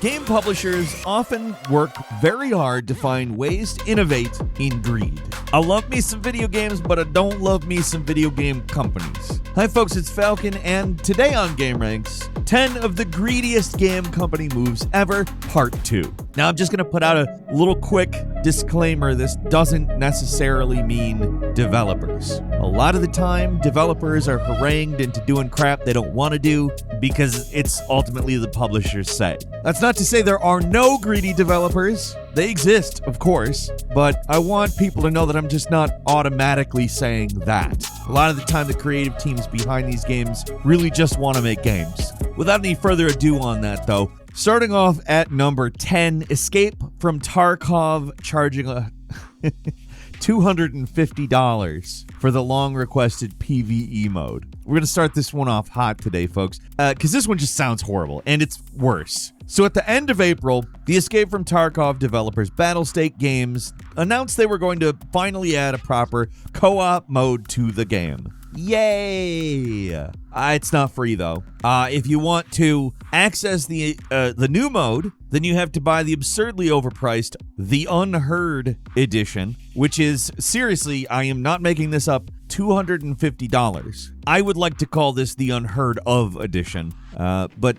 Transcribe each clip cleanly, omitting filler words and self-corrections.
Game publishers often work very hard to find ways to innovate in greed. I love me some video games, but I don't love me some video game companies. Hi folks, it's Falcon, and today on gameranx, 10 of the greediest game company moves ever, part 2. Now I'm just going to put out a little quick disclaimer. This doesn't necessarily mean developers. A lot of the time, developers are harangued into doing crap they don't want to do because it's ultimately the publisher's say. That's not to say there are no greedy developers. They exist, of course, but I want people to know that I'm just not automatically saying that. A lot of the time, the creative teams behind these games really just want to make games. Without any further ado on that, though, starting off at number 10, Escape from Tarkov charging $250 for the long-requested PvE mode. We're going to start this one off hot today, folks, because this one just sounds horrible, and it's worse. So at the end of April, the Escape from Tarkov developers Battlestate Games announced they were going to finally add a proper co-op mode to the game. Yay! It's not free, though. If you want to access the new mode, then you have to buy the absurdly overpriced The Unheard Edition, which is, seriously, I am not making this up, $250. I would like to call this the Unheard Of Edition. But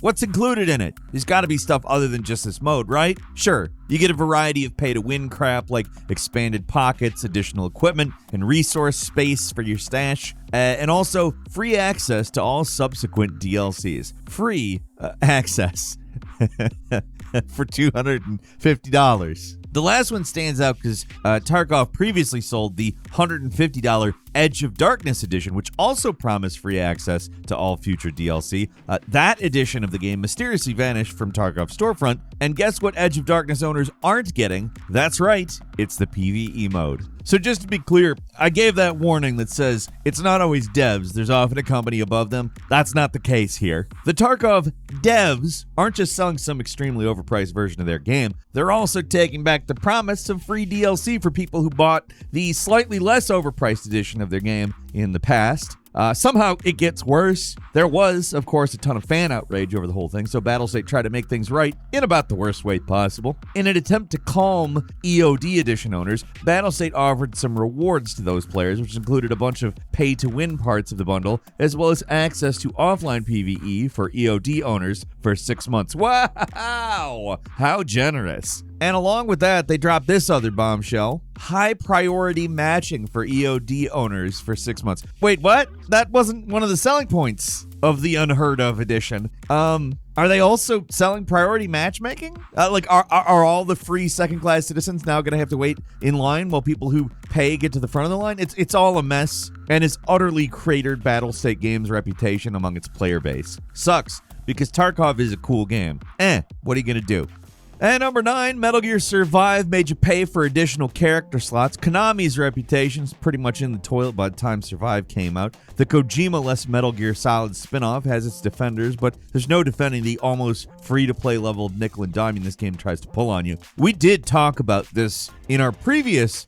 what's included in it? There's got to be stuff other than just this mode, right? Sure, you get a variety of pay-to-win crap like expanded pockets, additional equipment, and resource space for your stash, and also free access to all subsequent DLCs. Free access for $250. The last one stands out because Tarkov previously sold the $150 Edge of Darkness edition, which also promised free access to all future DLC. That edition of the game mysteriously vanished from Tarkov's storefront, and guess what Edge of Darkness owners aren't getting? That's right, it's the PvE mode. So just to be clear, I gave that warning that says it's not always devs, there's often a company above them. That's not the case here. The Tarkov devs aren't just selling some extremely overpriced version of their game, they're also taking back the promise of free DLC for people who bought the slightly less overpriced edition of their game in the past. Somehow it gets worse. There was, of course, a ton of fan outrage over the whole thing, so Battlestate tried to make things right in about the worst way possible. In an attempt to calm EOD edition owners, Battlestate offered some rewards to those players, which included a bunch of pay-to-win parts of the bundle, as well as access to offline PvE for EOD owners for 6 months. Wow! How generous. And along with that, they dropped this other bombshell. High priority matching for EOD owners for 6 months. Wait, what? That wasn't one of the selling points of the Unheard Of edition. Are they also selling priority matchmaking? Are all the free second-class citizens now going to have to wait in line while people who pay get to the front of the line? It's all a mess, and it's utterly cratered Battlestate Games' reputation among its player base. Sucks, because Tarkov is a cool game. What are you going to do? And number 9, Metal Gear Survive made you pay for additional character slots. Konami's reputation's pretty much in the toilet by the time Survive came out. The Kojima-less Metal Gear Solid spin-off has its defenders, but there's no defending the almost free-to-play level of nickel and diming this game tries to pull on you. We did talk about this in our previous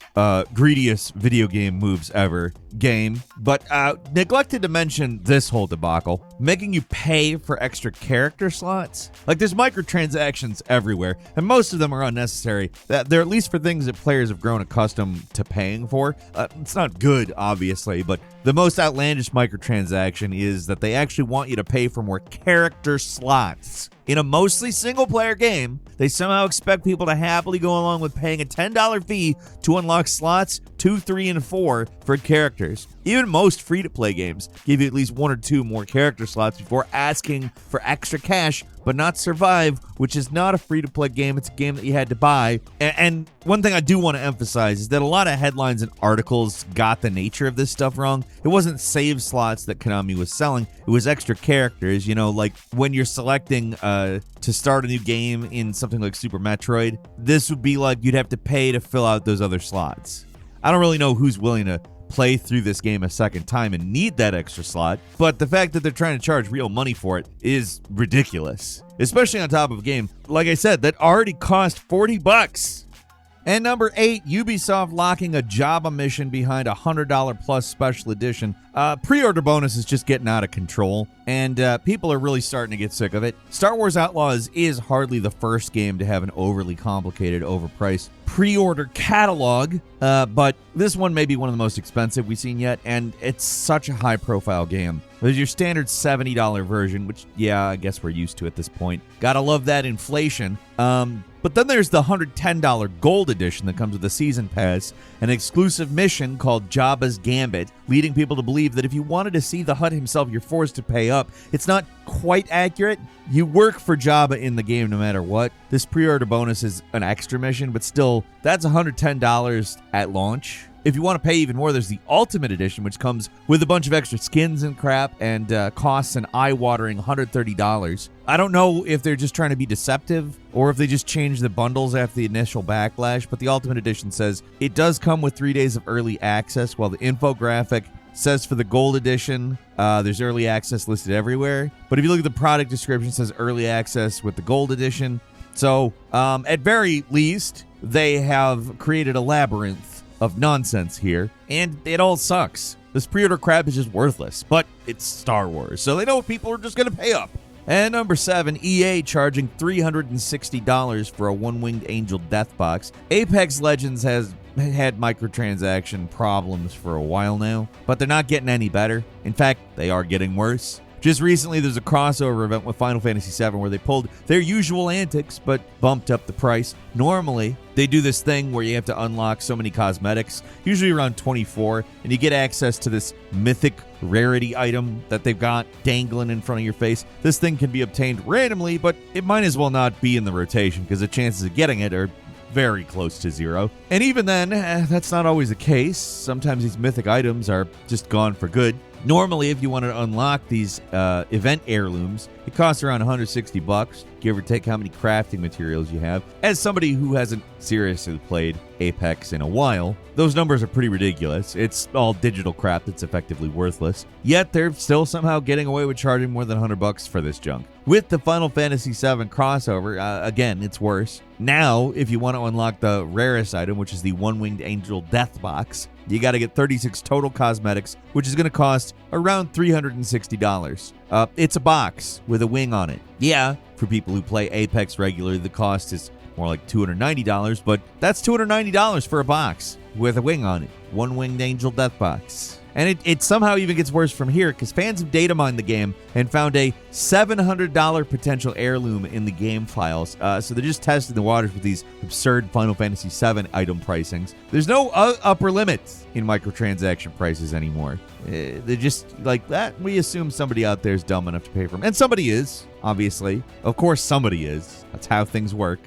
greediest video game moves ever game, but neglected to mention this whole debacle. Making you pay for extra character slots? Like, there's microtransactions everywhere, and most of them are unnecessary. They're at least for things that players have grown accustomed to paying for. It's not good, obviously, but the most outlandish microtransaction is that they actually want you to pay for more character slots. In a mostly single-player game, they somehow expect people to happily go along with paying a $10 fee to unlock slots 2, 3, and 4 for characters. Even most free-to-play games give you at least 1 or 2 more character slots before asking for extra cash, but not Survive, which is not a free-to-play game. It's a game that you had to buy. And one thing I do want to emphasize is that a lot of headlines and articles got the nature of this stuff wrong. It wasn't save slots that Konami was selling. It was extra characters, like when you're selecting to start a new game in something like Super Metroid, this would be like you'd have to pay to fill out those other slots. I don't really know who's willing to play through this game a second time and need that extra slot, but the fact that they're trying to charge real money for it is ridiculous, especially on top of a game, like I said, that already cost $40. And number 8, Ubisoft locking a Java mission behind a $100 plus special edition. Pre-order bonus is just getting out of control, and people are really starting to get sick of it. Star Wars Outlaws is hardly the first game to have an overly complicated, overpriced pre-order catalog, but this one may be one of the most expensive we've seen yet, and it's such a high-profile game. There's your standard $70 version, which, yeah, I guess we're used to at this point. Gotta love that inflation. But then there's the $110 Gold Edition that comes with a Season Pass, an exclusive mission called Jabba's Gambit, leading people to believe that if you wanted to see the Hutt himself, you're forced to pay up. It's not quite accurate. You work for Jabba in the game no matter what. This pre-order bonus is an extra mission, but still, that's $110 at launch. If you want to pay even more, there's the Ultimate Edition, which comes with a bunch of extra skins and crap and costs an eye-watering $130. I don't know if they're just trying to be deceptive or if they just changed the bundles after the initial backlash, but the Ultimate Edition says it does come with 3 days of early access, while the infographic says for the Gold Edition, there's early access listed everywhere. But if you look at the product description, it says early access with the Gold Edition. So, at very least, they have created a labyrinth of nonsense here, and it all sucks. This pre-order crap is just worthless, but it's Star Wars, so they know people are just going to pay up. And number 7, EA charging $360 for a One-Winged Angel Death Box. Apex Legends has had microtransaction problems for a while now, but they're not getting any better. In fact, they are getting worse. Just recently, there's a crossover event with Final Fantasy VII where they pulled their usual antics, but bumped up the price. Normally, they do this thing where you have to unlock so many cosmetics, usually around 24, and you get access to this mythic rarity item that they've got dangling in front of your face. This thing can be obtained randomly, but it might as well not be in the rotation because the chances of getting it are very close to zero. And even then, that's not always the case. Sometimes these mythic items are just gone for good. Normally, if you wanted to unlock these event heirlooms, it costs around $160, give or take how many crafting materials you have. As somebody who hasn't seriously played Apex in a while, those numbers are pretty ridiculous. It's all digital crap that's effectively worthless. Yet they're still somehow getting away with charging more than $100 for this junk. With the Final Fantasy VII crossover, again, it's worse. Now, if you want to unlock the rarest item, which is the One-Winged Angel Death Box, you got to get 36 total cosmetics, which is going to cost around $360. It's a box with a wing on it. Yeah, for people who play Apex regularly, the cost is more like $290, but that's $290 for a box with a wing on it. One-Winged Angel Death Box. And it somehow even gets worse from here because fans have data mined the game and found a $700 potential heirloom in the game files. So they're just testing the waters with these absurd Final Fantasy VII item pricings. There's no upper limit in microtransaction prices anymore. They're just like that. We assume somebody out there is dumb enough to pay for them. And somebody is, obviously. Of course, somebody is. That's how things work.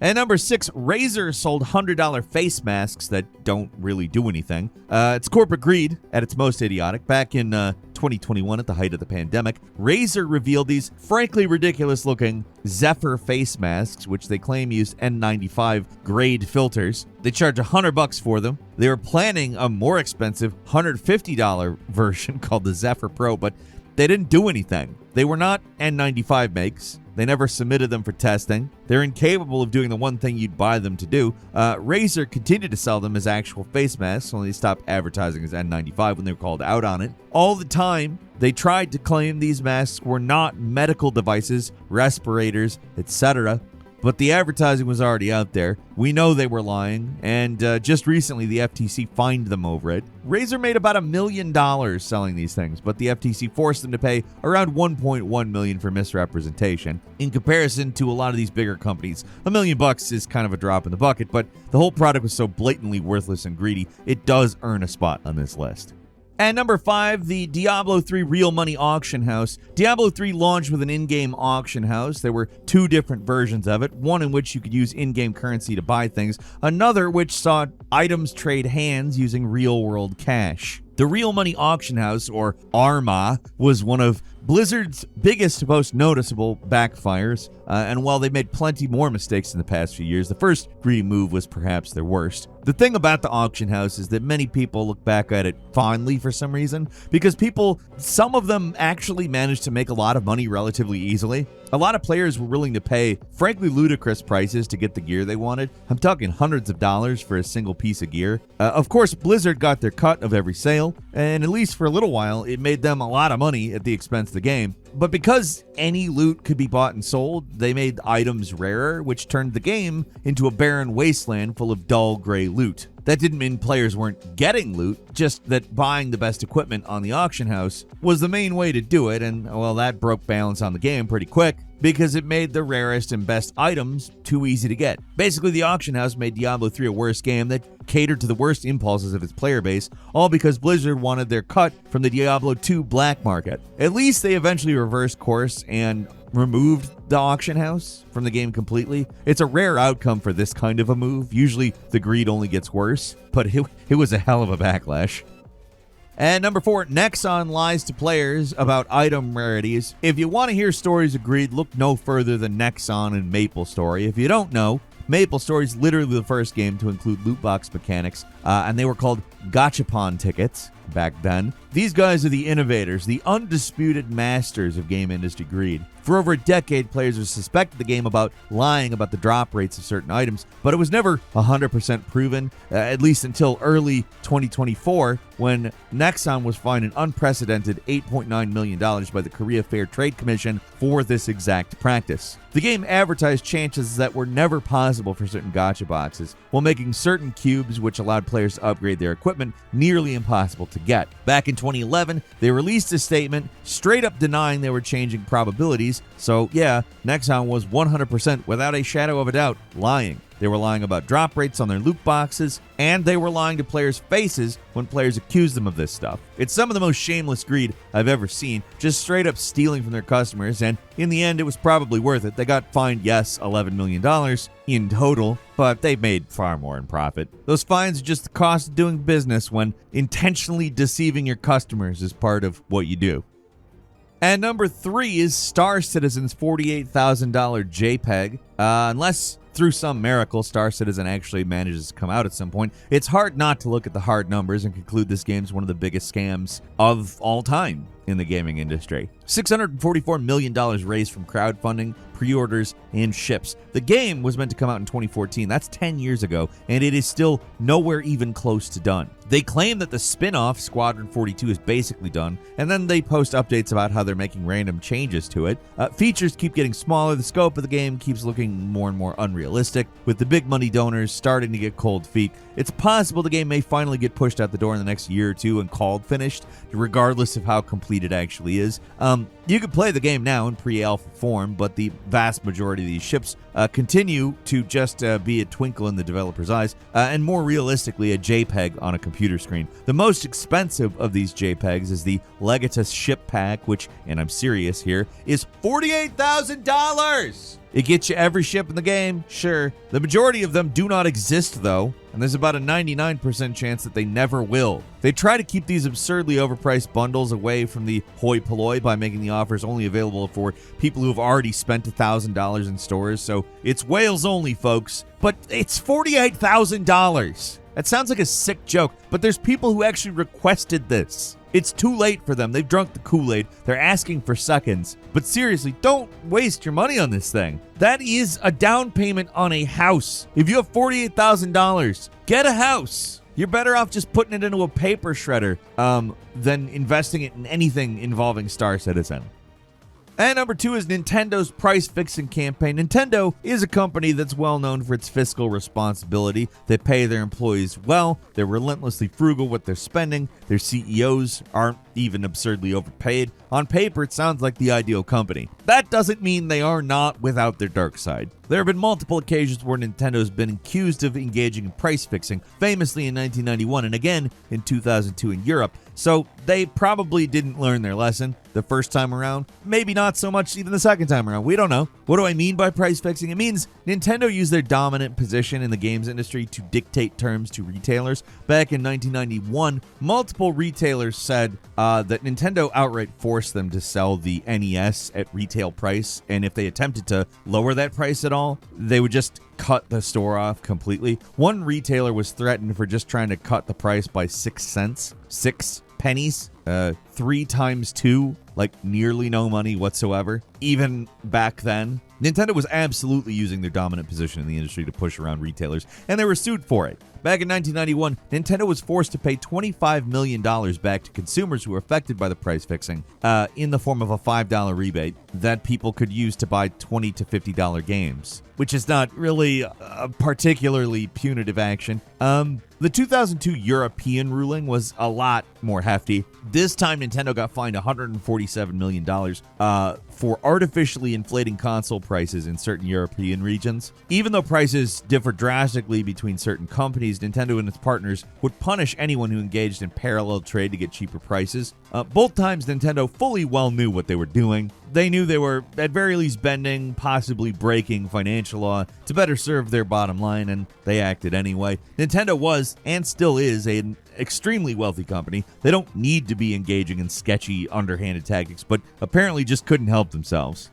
And number 6, Razer sold $100 face masks that don't really do anything. It's corporate greed at its most idiotic. Back in 2021, at the height of the pandemic, Razer revealed these frankly ridiculous-looking Zephyr face masks, which they claim use N95 grade filters. They charge $100 for them. They were planning a more expensive $150 version called the Zephyr Pro, but they didn't do anything. They were not N95 makes. They never submitted them for testing. They're incapable of doing the one thing you'd buy them to do. Razer continued to sell them as actual face masks, only they stopped advertising as N95 when they were called out on it. All the time, they tried to claim these masks were not medical devices, respirators, etc., but the advertising was already out there. We know they were lying, and just recently the FTC fined them over it. Razer made about $1 million selling these things, but the FTC forced them to pay around $1.1 million for misrepresentation. In comparison to a lot of these bigger companies, $1 million is kind of a drop in the bucket, but the whole product was so blatantly worthless and greedy, it does earn a spot on this list. And number 5, the Diablo 3 Real Money Auction House. Diablo 3 launched with an in-game auction house. There were 2 different versions of it, one in which you could use in-game currency to buy things, another which saw items trade hands using real-world cash. The Real Money Auction House, or ARMA, was one of Blizzard's biggest, most noticeable backfires, and while they made plenty more mistakes in the past few years, the first greedy move was perhaps their worst. The thing about the auction house is that many people look back at it fondly for some reason, because some of them actually managed to make a lot of money relatively easily. A lot of players were willing to pay frankly ludicrous prices to get the gear they wanted. I'm talking hundreds of dollars for a single piece of gear. Of course, Blizzard got their cut of every sale, and at least for a little while, it made them a lot of money at the expense of the game. But because any loot could be bought and sold, they made items rarer, which turned the game into a barren wasteland full of dull gray loot. That didn't mean players weren't getting loot, just that buying the best equipment on the auction house was the main way to do it, and well, that broke balance on the game pretty quick because it made the rarest and best items too easy to get. Basically, the auction house made Diablo 3 a worse game that catered to the worst impulses of its player base, all because Blizzard wanted their cut from the Diablo 2 black market. At least they eventually reversed course and removed the auction house from the game completely. It's a rare outcome for this kind of a move. Usually the greed only gets worse, but it was a hell of a backlash. And number 4, Nexon lies to players about item rarities. If you want to hear stories of greed, look no further than Nexon and MapleStory. If you don't know, MapleStory is literally the first game to include loot box mechanics, and they were called gachapon tickets back then. These guys are the innovators, the undisputed masters of game industry greed. For over a decade, players have suspected the game about lying about the drop rates of certain items, but it was never 100% proven, at least until early 2024, when Nexon was fined an unprecedented $8.9 million by the Korea Fair Trade Commission for this exact practice. The game advertised chances that were never possible for certain gacha boxes, while making certain cubes, which allowed players to upgrade their equipment, nearly impossible to get. Back in 2011, they released a statement straight up denying they were changing probabilities, so yeah, Nexon was 100% without a shadow of a doubt lying. They were lying about drop rates on their loot boxes, and they were lying to players' faces when players accused them of this stuff. It's some of the most shameless greed I've ever seen, just straight up stealing from their customers, and in the end, it was probably worth it. They got fined, yes, $11 million in total, but they made far more in profit. Those fines are just the cost of doing business when intentionally deceiving your customers is part of what you do. And number 3 is Star Citizen's $48,000 JPEG. Unless through some miracle Star Citizen actually manages to come out at some point, it's hard not to look at the hard numbers and conclude this game's one of the biggest scams of all time in the gaming industry. $644 million raised from crowdfunding, pre-orders, and ships. The game was meant to come out in 2014. That's 10 years ago, and it is still nowhere even close to done. They claim that the spin-off, Squadron 42, is basically done, and then they post updates about how they're making random changes to it. Features keep getting smaller, the scope of the game keeps looking more and more unrealistic, with the big money donors starting to get cold feet. It's possible the game may finally get pushed out the door in the next year or two and called finished, regardless of how complete it actually is. You can play the game now in pre-alpha form, but the vast majority of these ships continue to just be a twinkle in the developer's eyes, and more realistically, a JPEG on a computer screen. The most expensive of these JPEGs is the Legatus ship pack, which, and I'm serious here, is $48,000! It gets you every ship in the game, sure. The majority of them do not exist, though, and there's about a 99% chance that they never will. They try to keep these absurdly overpriced bundles away from the hoi polloi by making the offers only available for people who have already spent $1,000 in stores, so it's whales only, folks. But it's $48,000! That sounds like a sick joke, but there's people who actually requested this. It's too late for them. They've drunk the Kool-Aid. They're asking for seconds. But seriously, don't waste your money on this thing. That is a down payment on a house. If you have $48,000, get a house. You're better off just putting it into a paper shredder than investing it in anything involving Star Citizen. And number 2 is Nintendo's price-fixing campaign. Nintendo is a company that's well known for its fiscal responsibility. They pay their employees well. They're relentlessly frugal with their spending. Their CEOs aren't even absurdly overpaid. On paper, it sounds like the ideal company. That doesn't mean they are not without their dark side. There have been multiple occasions where Nintendo's been accused of engaging in price fixing, famously in 1991 and again in 2002 in Europe. So they probably didn't learn their lesson the first time around. Maybe not so much even the second time around. We don't know. What do I mean by price fixing? It means Nintendo used their dominant position in the games industry to dictate terms to retailers. Back in 1991, multiple retailers said that Nintendo outright forced them to sell the NES at retail price, and if they attempted to lower that price at all, they would just cut the store off completely. One retailer was threatened for just trying to cut the price by 6 cents. 6 pennies. 3 times 2, like nearly no money whatsoever. Even back then, Nintendo was absolutely using their dominant position in the industry to push around retailers, and they were sued for it. Back in 1991, Nintendo was forced to pay $25 million back to consumers who were affected by the price fixing in the form of a $5 rebate that people could use to buy $20 to $50 games, which is not really a particularly punitive action. The 2002 European ruling was a lot more hefty. This time, Nintendo got fined $147 million for artificially inflating console prices in certain European regions. Even though prices differ drastically between certain companies, Nintendo and its partners would punish anyone who engaged in parallel trade to get cheaper prices. Both times, Nintendo fully well knew what they were doing. They knew they were, at very least, bending, possibly breaking financial law to better serve their bottom line, and they acted anyway. Nintendo was, and still is, an extremely wealthy company. They don't need to be engaging in sketchy, underhanded tactics, but apparently just couldn't help themselves.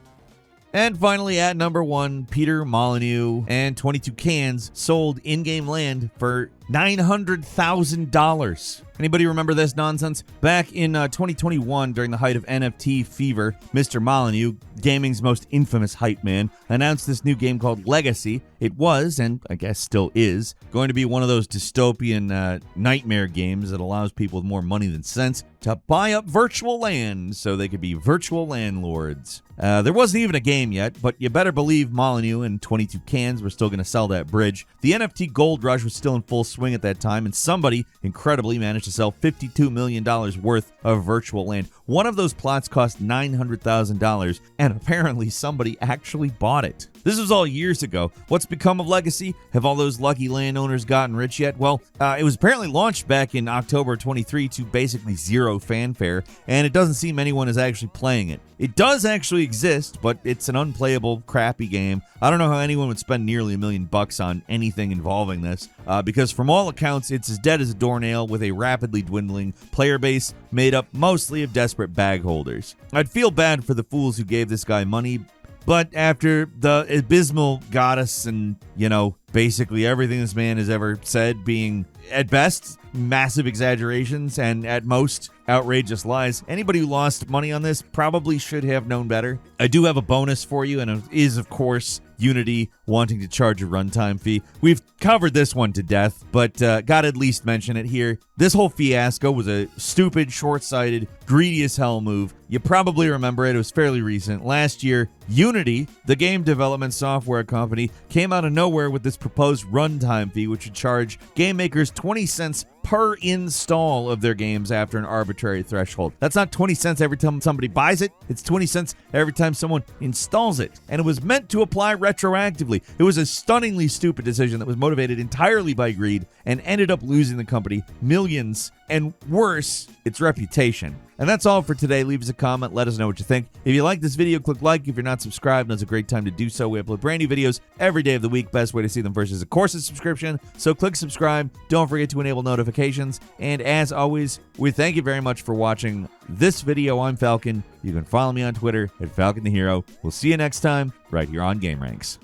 And finally, at number 1, Peter Molyneux and 22 Cans sold in-game land for $900,000. Anybody remember this nonsense? Back in 2021, during the height of NFT fever, Mr. Molyneux, gaming's most infamous hype man, announced this new game called Legacy. It was, and I guess still is, going to be one of those dystopian nightmare games that allows people with more money than sense to buy up virtual land so they could be virtual landlords. There wasn't even a game yet, but you better believe Molyneux and 22 Cans were still going to sell that bridge. The NFT gold rush was still in full swing at that time, and somebody incredibly managed to sell $52 million worth of virtual land. One of those plots cost $900,000, and apparently somebody actually bought it. This was all years ago. What's become of Legacy? Have all those lucky landowners gotten rich yet? Well, it was apparently launched back in October 23 to basically zero fanfare, and it doesn't seem anyone is actually playing it. It does actually exist, but it's an unplayable, crappy game. I don't know how anyone would spend nearly $1 million on anything involving this, because from all accounts, it's as dead as a doornail with a rapidly dwindling player base made up mostly of desperate bag holders. I'd feel bad for the fools who gave this guy money, but after the abysmal goddess and, basically everything this man has ever said being, at best, massive exaggerations and at most outrageous lies, anybody who lost money on this probably should have known better. I do have a bonus for you, and it is, of course, Unity wanting to charge a runtime fee. We've covered this one to death, but gotta at least mention it here. This whole fiasco was a stupid, short-sighted, greedy as hell move. You probably remember it. It was fairly recent. Last year, Unity, the game development software company, came out of nowhere with this proposed runtime fee, which would charge game makers 20 cents per install of their games after an arbitrary threshold. That's not 20 cents every time somebody buys it. It's 20 cents every time someone installs it. And it was meant to apply retroactively. It was a stunningly stupid decision that was motivated entirely by greed and ended up losing the company millions and, worse, its reputation. And that's all for today. Leave us a comment. Let us know what you think. If you like this video, click like. If you're not subscribed, now's a great time to do so. We upload brand new videos every day of the week. Best way to see them first is, of course, a subscription. So click subscribe. Don't forget to enable notifications. And as always, we thank you very much for watching this video. I'm Falcon. You can follow me on Twitter at Falcon the Hero. We'll see you next time right here on GameRanx.